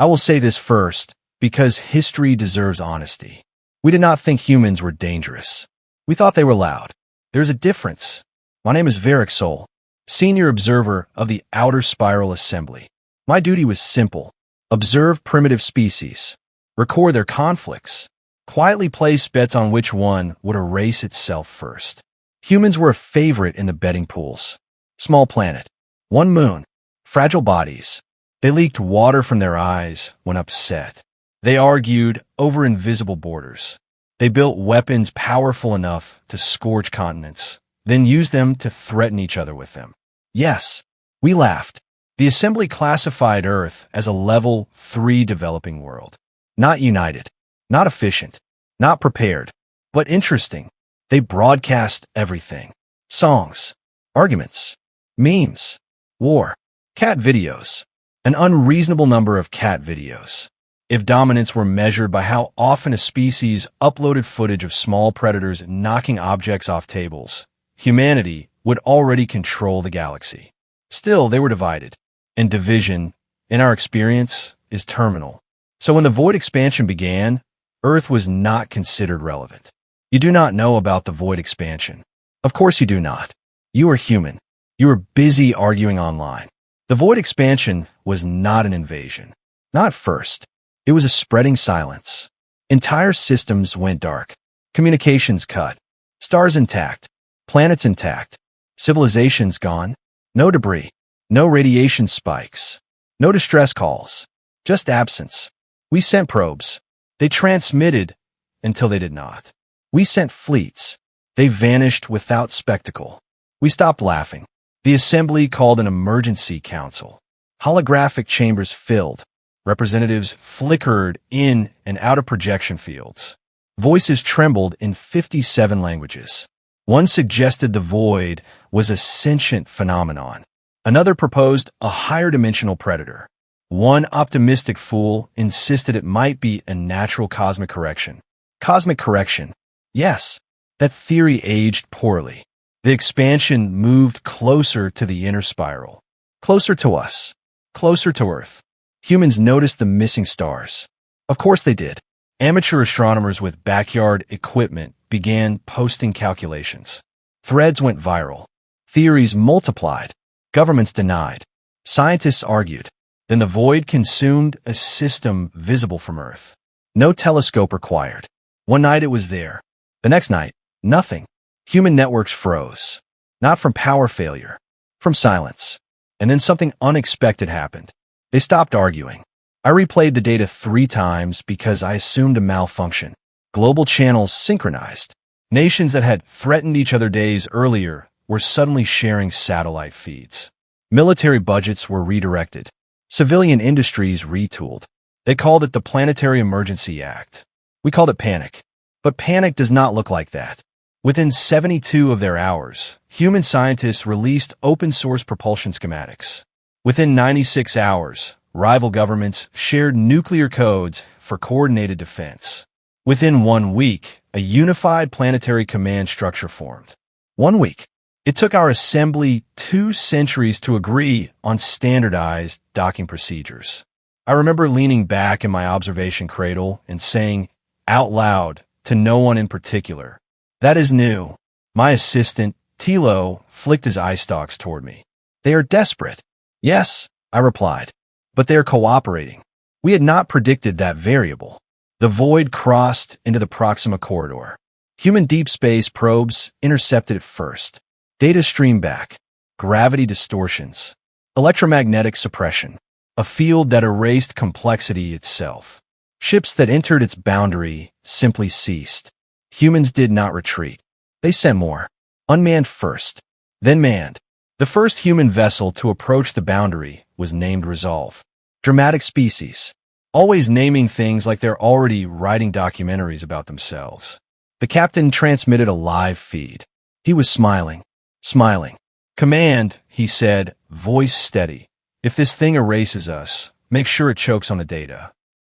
I will say this first, because history deserves honesty. We did not think humans were dangerous. We thought they were loud. There's a difference. My name is Sol, senior observer of the Outer Spiral Assembly. My duty was simple. Observe primitive species, record their conflicts, quietly place bets on which one would erase itself first. Humans were a favorite in the betting pools. Small planet, one moon, fragile bodies. They leaked water from their eyes when upset. They argued over invisible borders. They built weapons powerful enough to scorch continents, then used them to threaten each other with them. Yes, we laughed. The Assembly classified Earth as a Level 3 developing world. Not united, not efficient, not prepared, but interesting. They broadcast everything. Songs, arguments, memes, war, cat videos. An unreasonable number of cat videos. If dominance were measured by how often a species uploaded footage of small predators knocking objects off tables, humanity would already control the galaxy. Still, they were divided. And division, in our experience, is terminal. So when the void expansion began, Earth was not considered relevant. You do not know about the void expansion. Of course you do not. You are human. You are busy arguing online. The void expansion was not an invasion. Not first. It was a spreading silence. Entire systems went dark. Communications cut. Stars intact. Planets intact. Civilizations gone. No debris. No radiation spikes. No distress calls. Just absence. We sent probes. They transmitted until they did not. We sent fleets. They vanished without spectacle. We stopped laughing. The Assembly called an emergency council. Holographic chambers filled. Representatives flickered in and out of projection fields. Voices trembled in 57 languages. One suggested the void was a sentient phenomenon. Another proposed a higher dimensional predator. One optimistic fool insisted it might be a natural cosmic correction. Cosmic correction. Yes, that theory aged poorly. The expansion moved closer to the inner spiral. Closer to us. Closer to Earth. Humans noticed the missing stars. Of course they did. Amateur astronomers with backyard equipment began posting calculations. Threads went viral. Theories multiplied. Governments denied. Scientists argued. Then the void consumed a system visible from Earth. No telescope required. One night it was there. The next night, nothing. Human networks froze. Not from power failure. From silence. And then something unexpected happened. They stopped arguing. I replayed the data 3 times because I assumed a malfunction. Global channels synchronized. Nations that had threatened each other days earlier were suddenly sharing satellite feeds. Military budgets were redirected. Civilian industries retooled. They called it the Planetary Emergency Act. We called it panic. But panic does not look like that. Within 72 of their hours, human scientists released open-source propulsion schematics. Within 96 hours, rival governments shared nuclear codes for coordinated defense. Within 1 week, a unified planetary command structure formed. 1 week. It took our assembly 2 centuries to agree on standardized docking procedures. I remember leaning back in my observation cradle and saying, out loud, to no one in particular, "That is new." My assistant, Tilo, flicked his eye stalks toward me. "They are desperate." "Yes," I replied, "but they are cooperating." We had not predicted that variable. The void crossed into the Proxima corridor. Human deep space probes intercepted it first. Data streamed back. Gravity distortions. Electromagnetic suppression. A field that erased complexity itself. Ships that entered its boundary simply ceased. Humans did not retreat. They sent more. Unmanned first, then manned. The first human vessel to approach the boundary was named Resolve. Dramatic species. Always naming things like they're already writing documentaries about themselves. The captain transmitted a live feed. He was smiling. Smiling. "Command," he said, voice steady. "If this thing erases us, make sure it chokes on the data."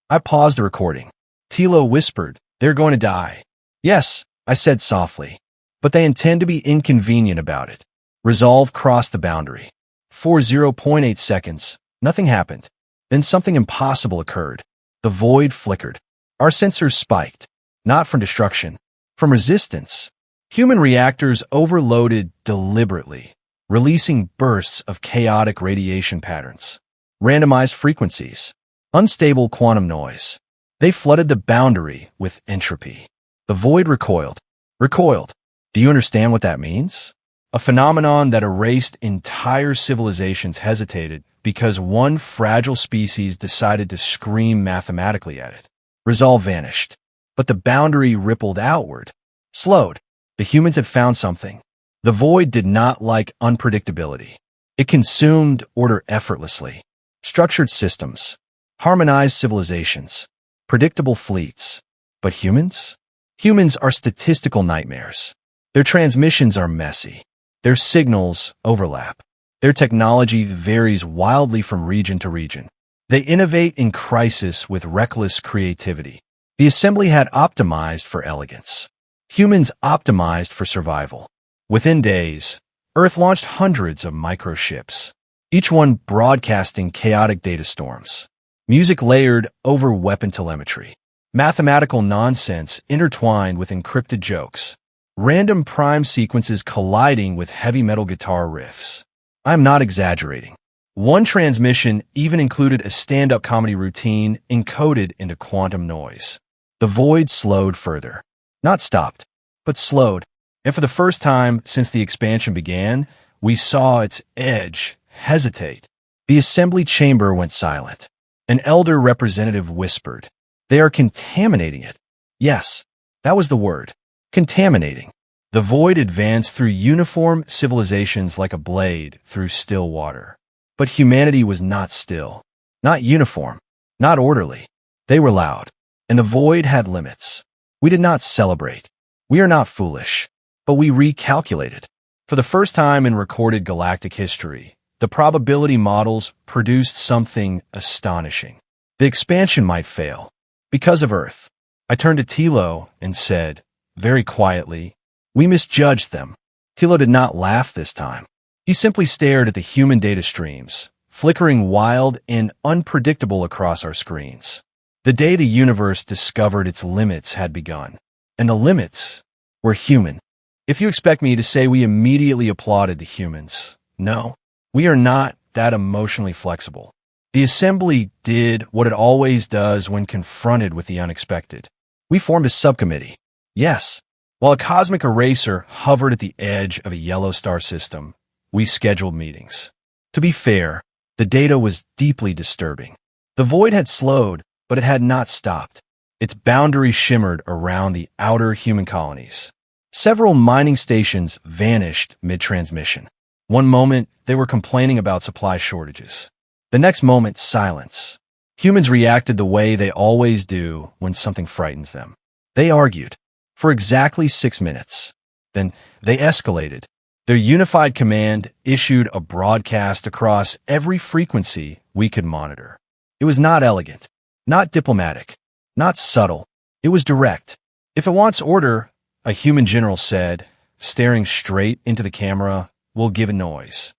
I paused the recording. Tilo whispered, "They're going to die." "Yes," I said softly, "but they intend to be inconvenient about it." Resolve crossed the boundary. For 0.8 seconds, nothing happened. Then something impossible occurred. The void flickered. Our sensors spiked, not from destruction, from resistance. Human reactors overloaded deliberately, releasing bursts of chaotic radiation patterns, randomized frequencies, unstable quantum noise. They flooded the boundary with entropy. The void recoiled. Recoiled. Do you understand what that means? A phenomenon that erased entire civilizations hesitated because one fragile species decided to scream mathematically at it. Resolve vanished. But the boundary rippled outward, slowed. The humans had found something. The void did not like unpredictability. It consumed order effortlessly. Structured systems, harmonized civilizations, predictable fleets. But humans? Humans are statistical nightmares. Their transmissions are messy. Their signals overlap. Their technology varies wildly from region to region. They innovate in crisis with reckless creativity. The assembly had optimized for elegance. Humans optimized for survival. Within days, Earth launched hundreds of microships, each one broadcasting chaotic data storms. Music layered over weapon telemetry. Mathematical nonsense intertwined with encrypted jokes. Random prime sequences colliding with heavy metal guitar riffs. I'm not exaggerating. One transmission even included a stand-up comedy routine encoded into quantum noise. The void slowed further. Not stopped, but slowed. And for the first time since the expansion began, we saw its edge hesitate. The assembly chamber went silent. An elder representative whispered, "They are contaminating it." Yes, that was the word. Contaminating. The void advanced through uniform civilizations like a blade through still water. But humanity was not still, not uniform, not orderly. They were loud, and the void had limits. We did not celebrate. We are not foolish, but we recalculated. For the first time in recorded galactic history, the probability models produced something astonishing. The expansion might fail. Because of Earth. I turned to Tilo and said, very quietly, "We misjudged them." Tilo did not laugh this time. He simply stared at the human data streams, flickering wild and unpredictable across our screens. The day the universe discovered its limits had begun. And the limits were human. If you expect me to say we immediately applauded the humans, no, we are not that emotionally flexible. The assembly did what it always does when confronted with the unexpected. We formed a subcommittee. Yes, while a cosmic eraser hovered at the edge of a yellow star system, we scheduled meetings. To be fair, the data was deeply disturbing. The void had slowed, but it had not stopped. Its boundary shimmered around the outer human colonies. Several mining stations vanished mid-transmission. One moment, they were complaining about supply shortages. The next moment, silence. Humans reacted the way they always do when something frightens them. They argued for exactly 6 minutes. Then they escalated. Their unified command issued a broadcast across every frequency we could monitor. It was not elegant, not diplomatic, not subtle. It was direct. "If it wants order," a human general said, staring straight into the camera, "we'll give a noise."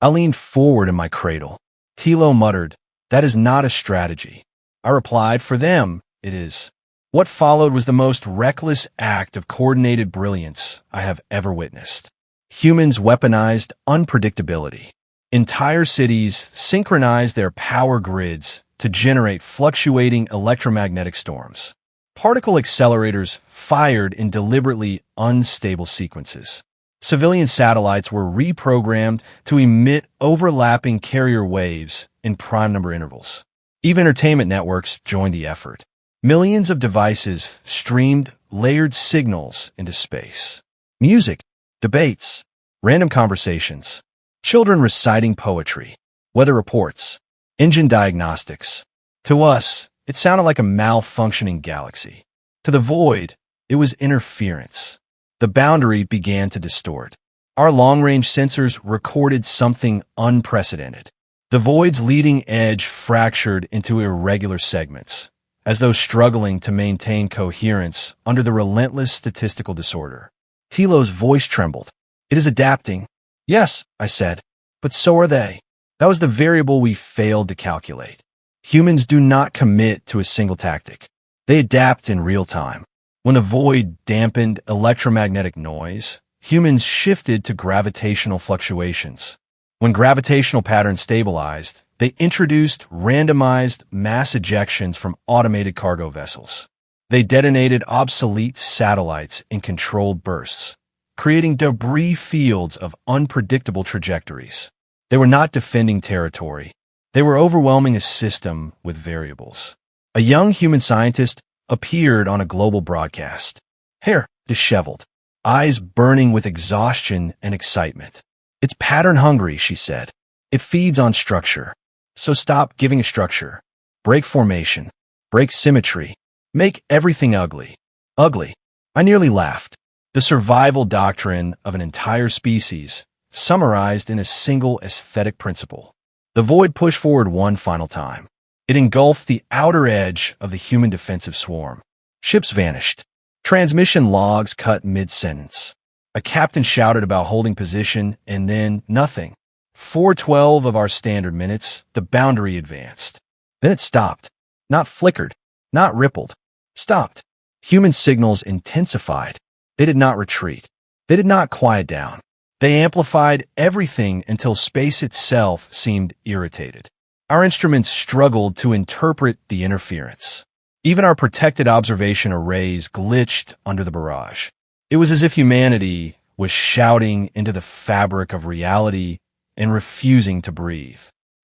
I leaned forward in my cradle. Tilo muttered, "That is not a strategy." I replied, "For them, it is." What followed was the most reckless act of coordinated brilliance I have ever witnessed. Humans weaponized unpredictability. Entire cities synchronized their power grids to generate fluctuating electromagnetic storms. Particle accelerators fired in deliberately unstable sequences. Civilian satellites were reprogrammed to emit overlapping carrier waves in prime number intervals. Even entertainment networks joined the effort. Millions of devices streamed layered signals into space. Music, debates, random conversations, children reciting poetry, weather reports, engine diagnostics. To us, it sounded like a malfunctioning galaxy. To the void, it was interference. The boundary began to distort. Our long-range sensors recorded something unprecedented. The void's leading edge fractured into irregular segments, as though struggling to maintain coherence under the relentless statistical disorder. Tilo's voice trembled. "It is adapting." "Yes," I said, "but so are they." That was the variable we failed to calculate. Humans do not commit to a single tactic. They adapt in real time. When the void dampened electromagnetic noise, humans shifted to gravitational fluctuations. When gravitational patterns stabilized, they introduced randomized mass ejections from automated cargo vessels. They detonated obsolete satellites in controlled bursts, creating debris fields of unpredictable trajectories. They were not defending territory. They were overwhelming a system with variables. A young human scientist appeared on a global broadcast, hair disheveled, eyes burning with exhaustion and excitement. "It's pattern-hungry," she said. "It feeds on structure. So stop giving a structure. Break formation. Break symmetry. Make everything ugly." Ugly. I nearly laughed. The survival doctrine of an entire species, summarized in a single aesthetic principle. The void pushed forward one final time. It engulfed the outer edge of the human defensive swarm. Ships vanished. Transmission logs cut mid-sentence. A captain shouted about holding position, and then nothing. 4:12 of our standard minutes, the boundary advanced. Then it stopped. Not flickered. Not rippled. Stopped. Human signals intensified. They did not retreat. They did not quiet down. They amplified everything until space itself seemed irritated. Our instruments struggled to interpret the interference. Even our protected observation arrays glitched under the barrage. It was as if humanity was shouting into the fabric of reality and refusing to breathe.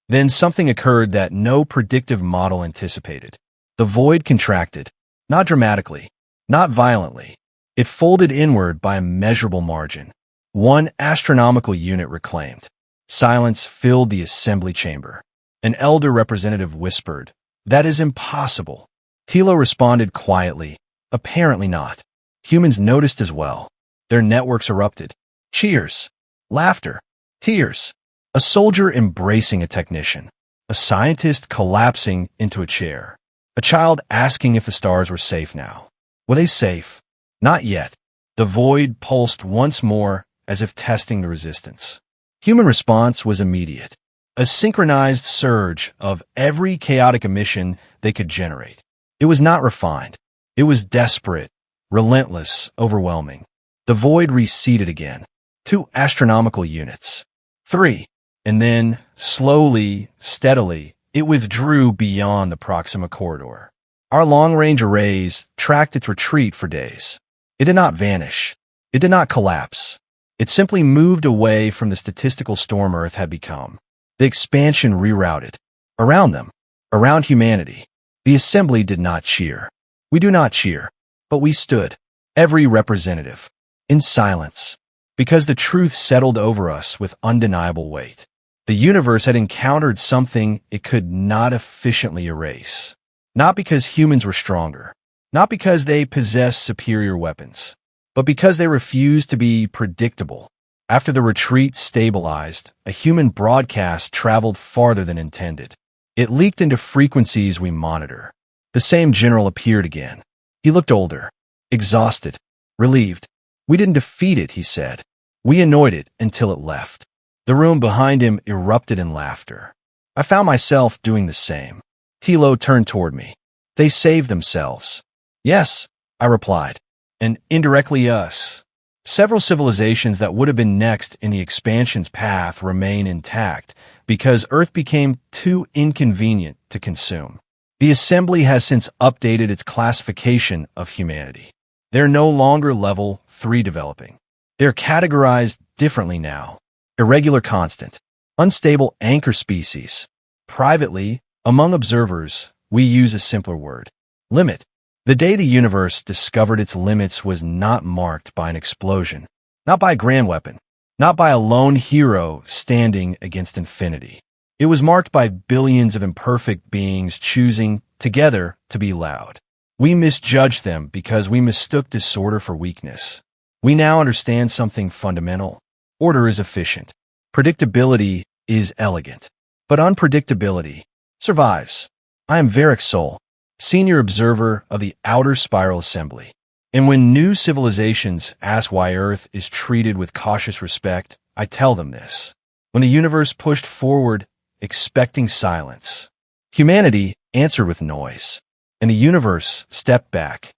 Then something occurred that no predictive model anticipated. The void contracted, not dramatically, not violently. It folded inward by a measurable margin. One astronomical unit reclaimed. Silence filled the assembly chamber. An elder representative whispered, "That is impossible." Tilo responded quietly, "Apparently not." Humans noticed as well. Their networks erupted. Cheers. Laughter. Tears. A soldier embracing a technician. A scientist collapsing into a chair. A child asking if the stars were safe now. Were they safe? Not yet. The void pulsed once more, as if testing the resistance. Human response was immediate. A synchronized surge of every chaotic emission they could generate. It was not refined. It was desperate, relentless, overwhelming. The void receded again. 2 astronomical units. 3. And then, slowly, steadily, it withdrew beyond the Proxima corridor. Our long-range arrays tracked its retreat for days. It did not vanish. It did not collapse. It simply moved away from the statistical storm Earth had become. The expansion rerouted. Around them. Around humanity. The assembly did not cheer. We do not cheer. But we stood. Every representative. In silence. Because the truth settled over us with undeniable weight. The universe had encountered something it could not efficiently erase. Not because humans were stronger. Not because they possessed superior weapons. But because they refused to be predictable. After the retreat stabilized, a human broadcast traveled farther than intended. It leaked into frequencies we monitor. The same general appeared again. He looked older, exhausted, relieved. "We didn't defeat it," he said. "We annoyed it until it left." The room behind him erupted in laughter. I found myself doing the same. Tilo turned toward me. "They saved themselves." "Yes," I replied. "And indirectly us." Several civilizations that would have been next in the expansion's path remain intact because Earth became too inconvenient to consume. The assembly has since updated its classification of humanity. They're no longer level 3 developing. They're categorized differently now. Irregular constant, unstable anchor species. Privately, among observers, we use a simpler word: limit. The day the universe discovered its limits was not marked by an explosion, not by a grand weapon, not by a lone hero standing against infinity. It was marked by billions of imperfect beings choosing, together, to be loud. We misjudged them because we mistook disorder for weakness. We now understand something fundamental. Order is efficient. Predictability is elegant. But unpredictability survives. I am Varric Sol, senior observer of the Outer Spiral Assembly. And when new civilizations ask why Earth is treated with cautious respect, I tell them this. When the universe pushed forward, expecting silence, Humanity answered with noise, and the universe stepped back.